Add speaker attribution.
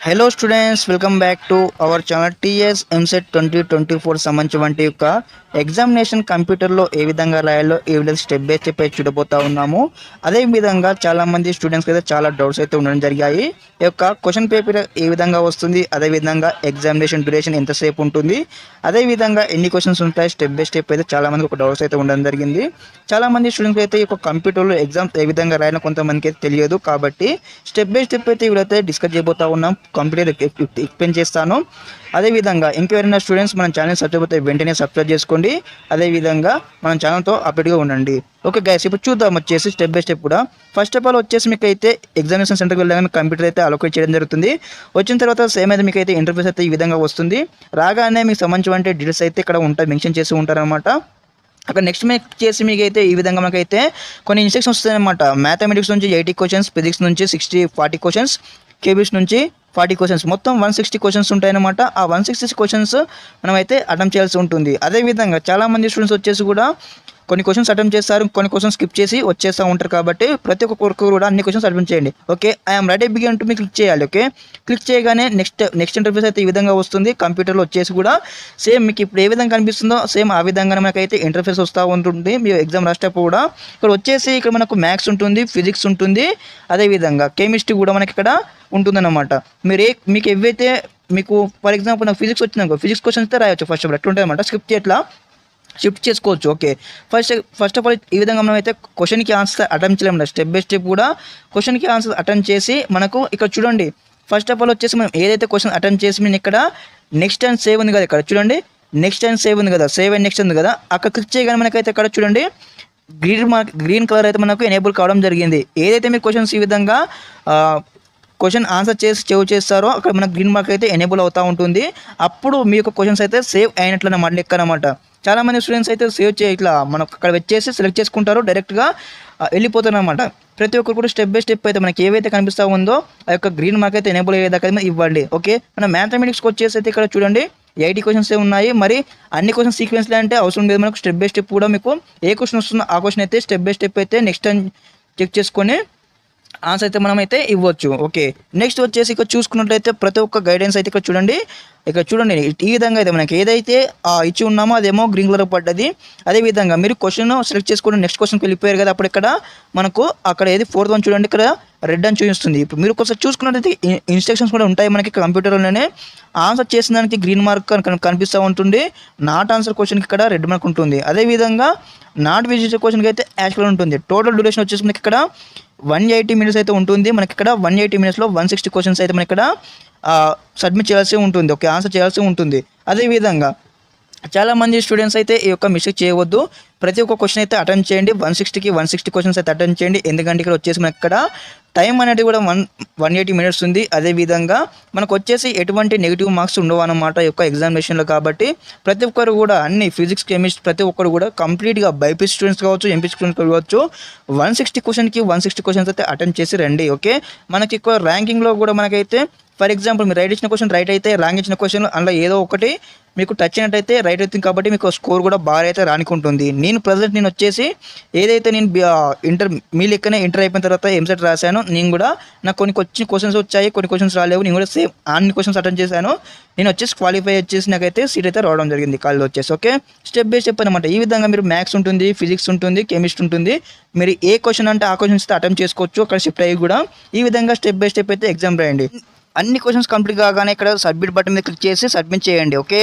Speaker 1: Hello students, welcome back to our channel. TS EAMCET 2024 సంబంధించి యొక్క examination కంప్యూటర్లో ఏ విధంగా రాయాలో ఈ విధంగా స్టెప్ బై స్టెప్ అయితే చూడబోతా ఉన్నాము. అదేవిధంగా చాలామంది స్టూడెంట్స్కి అయితే చాలా డౌట్స్ అయితే ఉండడం జరిగాయి. ఈ యొక్క క్వశ్చన్ పేపర్ ఏ విధంగా వస్తుంది, అదేవిధంగా ఎగ్జామినేషన్ డ్యూరేషన్ ఎంతసేపు ఉంటుంది, అదేవిధంగా ఎన్ని క్వశ్చన్స్ ఉంటాయి, స్టెప్ బై స్టెప్ అయితే చాలామంది ఒక డౌట్స్ అయితే ఉండడం జరిగింది. చాలామంది స్టూడెంట్స్ అయితే ఈ యొక్క కంప్యూటర్లో ఎగ్జామ్స్ ఏ విధంగా రాయాలో కొంతమందికి అయితే తెలియదు. కాబట్టి స్టెప్ బై స్టెప్ అయితే ఇవిడైతే డిస్కస్ చేయబోతా ఉన్నాం, కంప్లీట్ ఎక్స్ప్లెయిన్ చేస్తాను. అదేవిధంగా ఇంకెవరైనా స్టూడెంట్స్ మన ఛానల్ సబ్స్క్రైబ్ అయితే వెంటనే సబ్స్క్రైబ్ చేసుకోండి. అదేవిధంగా మన ఛానల్తో అప్డేట్గా ఉండండి. ఓకే గైస్, ఇప్పుడు చూద్దాం వచ్చేసి స్టెప్ బై స్టెప్ కూడా. ఫస్ట్ ఆఫ్ ఆల్ వచ్చేసి మీకు అయితే ఎగ్జామినేషన్ సెంటర్కి వెళ్ళగానే కంప్యూటర్ అయితే అలొకేట్ చేయడం జరుగుతుంది. వచ్చిన తర్వాత సేమ్ అయితే మీకు అయితే ఇంటర్ఫేస్ అయితే ఈ విధంగా వస్తుంది. రాగానే మీకు సంబంధించిన డీటెయిల్స్ అయితే ఇక్కడ ఉంటాయి, మెన్షన్ చేసి ఉంటారనమాట. అక్కడ నెక్స్ట్ మీకు చేసి మీకు అయితే ఈ విధంగా మనకైతే కొన్ని ఇన్స్ట్రక్షన్స్ వస్తాయన్నమాట. మ్యాథమెటిక్స్ నుంచి 80 క్వశ్చన్స్, ఫిజిక్స్ నుంచి 40 క్వశ్చన్స్, కేబిస్ నుంచి 40 క్వశ్చన్స్, మొత్తం 160 క్వశ్చన్స్ ఉంటాయన్నమాట. ఆ 160 క్వశ్చన్స్ మనం అయితే అటెంప్ట్ చేయాల్సి ఉంటుంది. అదేవిధంగా చాలామంది స్టూడెంట్స్ వచ్చేసి కూడా కొన్ని క్వశ్చన్స్ అటెంప్ట్ చేస్తారు, కొన్ని క్వశ్చన్స్ స్కిప్ చేసి వచ్చేస్తూ ఉంటారు. కాబట్టి ప్రతి ఒక్కరికి కూడా అన్ని క్వశ్చన్స్ అటెంప్ట్ చేయండి. Okay, I'm ready begin to click చేయాలి. ఓకే, క్లిక్ చేయగానే నెక్స్ట్ ఇంటర్ఫేస్ అయితే ఈ విధంగా వస్తుంది. కంప్యూటర్లో వచ్చేసి కూడా సేమ్ మీకు ఇప్పుడు ఏ విధంగా కనిపిస్తుందో సేమ్ ఆ విధంగానే మనకైతే ఇంటర్ఫేస్ వస్తూ ఉంటుంది. మీరు ఎగ్జామ్ రాసేటప్పుడు కూడా ఇక్కడ వచ్చేసి ఇక్కడ మనకు మ్యాథ్స్ ఉంటుంది, ఫిజిక్స్ ఉంటుంది, అదేవిధంగా కెమిస్ట్రీ కూడా మనకి ఇక్కడ ఉంటుందన్నమాట. మీకు ఏవైతే మీకు ఫర్ ఎగ్జాంపుల్ నాకు ఫిజిక్స్ వచ్చిందనుకో, ఫిజిక్స్ క్వశ్చన్స్ అయితే రాయొచ్చు. ఫస్ట్ ఆఫ్ ఆల్ ఎట్లుంటుంది అనమాట, స్క్రిప్ట్ ఎట్లా షిఫ్ట్ చేసుకోవచ్చు. ఓకే, ఫస్ట్ ఆఫ్ ఆల్ ఈ విధంగా మనం అయితే క్వశ్చన్కి ఆన్సర్ అటెంప్ట్ చేయలేము. స్టెప్ బై స్టెప్ కూడా క్వశ్చన్కి ఆన్సర్ అటెంప్ట్ చేసి మనకు ఇక్కడ చూడండి. ఫస్ట్ ఆఫ్ ఆల్ వచ్చేసి మనం ఏదైతే క్వశ్చన్ అటెంప్ట్ చేసి నేను ఇక్కడ నెక్స్ట్ అండ్ సేవ్ ఉంది కదా, ఇక్కడ చూడండి నెక్స్ట్ అండ్ సేవ్ ఉంది కదా, సేవ్ అండ్ నెక్స్ట్ ఉంది కదా, అక్కడ క్లిక్ చేయగానే మనకైతే ఇక్కడ చూడండి గ్రీన్ కలర్ అయితే మనకు ఎనేబుల్ కావడం జరిగింది. ఏదైతే మీరు క్వశ్చన్స్ ఈ విధంగా క్వశ్చన్ ఆన్సర్ చేసి సేవ్ చేస్తారో అక్కడ మనకు గ్రీన్ మార్క్ అయితే ఎనేబుల్ అవుతూ ఉంటుంది. అప్పుడు మీ యొక్క క్వశ్చన్స్ అయితే సేవ్ అయినట్లు అన్నమాట, లెక్క అనమాట. చాలామంది స్టూడెంట్స్ అయితే సేవ్ ఇట్లా మనకు అక్కడ వచ్చేసి సెలెక్ట్ చేసుకుంటారు, డైరెక్ట్గా వెళ్ళిపోతారు అనమాట. ప్రతి ఒక్కరు కూడా స్టెప్ బై స్టెప్ అయితే మనకి ఏవైతే కనిపిస్తూ ఉందో ఆ యొక్క గ్రీన్ మార్క్ అయితే ఎనేబుల్ అయ్యేదాకా ఇవ్వండి. ఓకే, మన మ్యాథమెటిక్స్కి వచ్చేసి అయితే ఇక్కడ చూడండి 80 క్వశ్చన్స్ ఉన్నాయి. మరి అన్ని క్వశ్చన్ సీక్వెన్స్లో అంటే అవసరం లేదు, మనకు స్టెప్ బై స్టెప్ కూడా మీకు ఏ క్వశ్చన్ వస్తుందో ఆ క్వశ్చన్ అయితే స్టెప్ బై స్టెప్ అయితే నెక్స్ట్ టైం చెక్ చేసుకొని ఆన్సర్ అయితే మనం అయితే ఇవ్వచ్చు. ఓకే, నెక్స్ట్ వచ్చేసి ఇక్కడ చూసుకున్నట్లయితే ప్రతి ఒక్క గైడెన్స్ అయితే ఇక్కడ చూడండి ఈ విధంగా అయితే మనకి ఏదైతే ఇచ్చి ఉన్నామో అదేమో గ్రీన్ కలర్ పడ్డది. అదేవిధంగా మీరు క్వశ్చన్ సెలెక్ట్ చేసుకుని నెక్స్ట్ క్వశ్చన్కి వెళ్ళిపోయారు కదా, అప్పుడు ఇక్కడ మనకు అక్కడ ఏది 4th వన్ చూడండి, ఇక్కడ రెడ్ అని చూపిస్తుంది. ఇప్పుడు మీరు ఒకసారి చూసుకున్నట్లయితే ఇన్స్ట్రక్షన్స్ కూడా ఉంటాయి మనకి కంప్యూటర్లోనే. ఆన్సర్ చేసిన దానికి గ్రీన్ మార్క్ కనిపిస్తూ ఉంటుంది, నాట్ ఆన్సర్ క్వశ్చన్కి ఇక్కడ రెడ్ మార్క్ ఉంటుంది. అదేవిధంగా నాట్ విజిట్ క్వశ్చన్కి అయితే యాష్ కలర్ ఉంటుంది. టోటల్ డ్యూరేషన్ వచ్చేసి మనకి ఇక్కడ 180 మినిట్స్ అయితే ఉంటుంది. మనకి ఇక్కడ 180 మినిట్స్లో 160 క్వశ్చన్స్ అయితే మనకి ఇక్కడ సబ్మిట్ చేయాల్సి ఉంటుంది. ఓకే, ఆన్సర్ చేయాల్సి ఉంటుంది. అదేవిధంగా చాలామంది స్టూడెంట్స్ అయితే ఈ యొక్క మిస్టేక్ చేయవద్దు. ప్రతి ఒక్క క్వశ్చన్ అయితే అటెంప్ట్ చేయండి. 160 క్వశ్చన్స్ అయితే అటెంప్ట్ చేయండి. ఎందుకంటే ఇక్కడ వచ్చేసి మనకి ఇక్కడ టైం అనేది కూడా 180 మినిట్స్ ఉంది. అదేవిధంగా మనకు వచ్చేసి ఎటువంటి నెగిటివ్ మార్క్స్ ఉండవు అన్నమాట ఈ యొక్క ఎగ్జామినేషన్లో. కాబట్టి ప్రతి ఒక్కరు కూడా అన్ని ఫిజిక్స్, కెమిస్ట్రీ ప్రతి ఒక్కరు కూడా కంప్లీట్గా బైపీసీ స్టూడెంట్స్ కావచ్చు, ఎంపీ స్టూడెంట్స్ కావచ్చు 160 క్వశ్చన్కి 160 క్వశ్చన్స్ అయితే అటెంప్ట్ చేసి రండి. ఓకే, మనకి ఎక్కువ ర్యాంకింగ్లో కూడా మనకైతే ఫర్ ఎగ్జాంపుల్ మీరు రైట్ ఇచ్చిన క్వశ్చన్ రైట్ అయితే, రాంగ్ ఇచ్చిన క్వశ్చన్ అందులో ఏదో ఒకటి మీకు టచ్ అయినట్టయితే రైట్ అవుతుంది. కాబట్టి మీకు స్కోర్ కూడా బాగా అయితే రానికుంటుంది. నేను వచ్చేసి ఏదైతే నేను మీ లెక్కనే ఇంటర్ అయిపోయిన తర్వాత ఎంసెట్ రాశాను. నేను కూడా నాకు కొన్ని క్వశ్చన్స్ వచ్చాయి, కొన్ని క్వశ్చన్స్ రాలేవు. నేను కూడా సేమ్ అన్ని క్వశ్చన్స్ అటెంప్ట్ చేశాను. నేను వచ్చేసి క్వాలిఫై వచ్చేసి నాకైతే సీట్ అయితే రావడం జరిగింది కాలేజ్ వచ్చేసి. ఓకే, స్టెప్ బై స్టెప్ అనమాట. ఈ విధంగా మీరు మ్యాథ్స్ ఉంటుంది, ఫిజిక్స్ ఉంటుంది, కెమిస్ట్రీ ఉంటుంది. మీరు ఏ క్వశ్చన్ అంటే ఆ క్వశ్చన్స్ అయితే అటెంప్ట్ చేసుకోవచ్చు అక్కడ షిఫ్ట్ అయ్యి కూడా. ఈ విధంగా స్టెప్ బై స్టెప్ అయితే ఎగ్జామ్ రాయండి. అన్ని క్వశ్చన్స్ కంప్లీట్ కాగానే ఇక్కడ సబ్మిట్ బటన్ మీద క్లిక్ చేసి సబ్మిట్ చేయండి. ఓకే.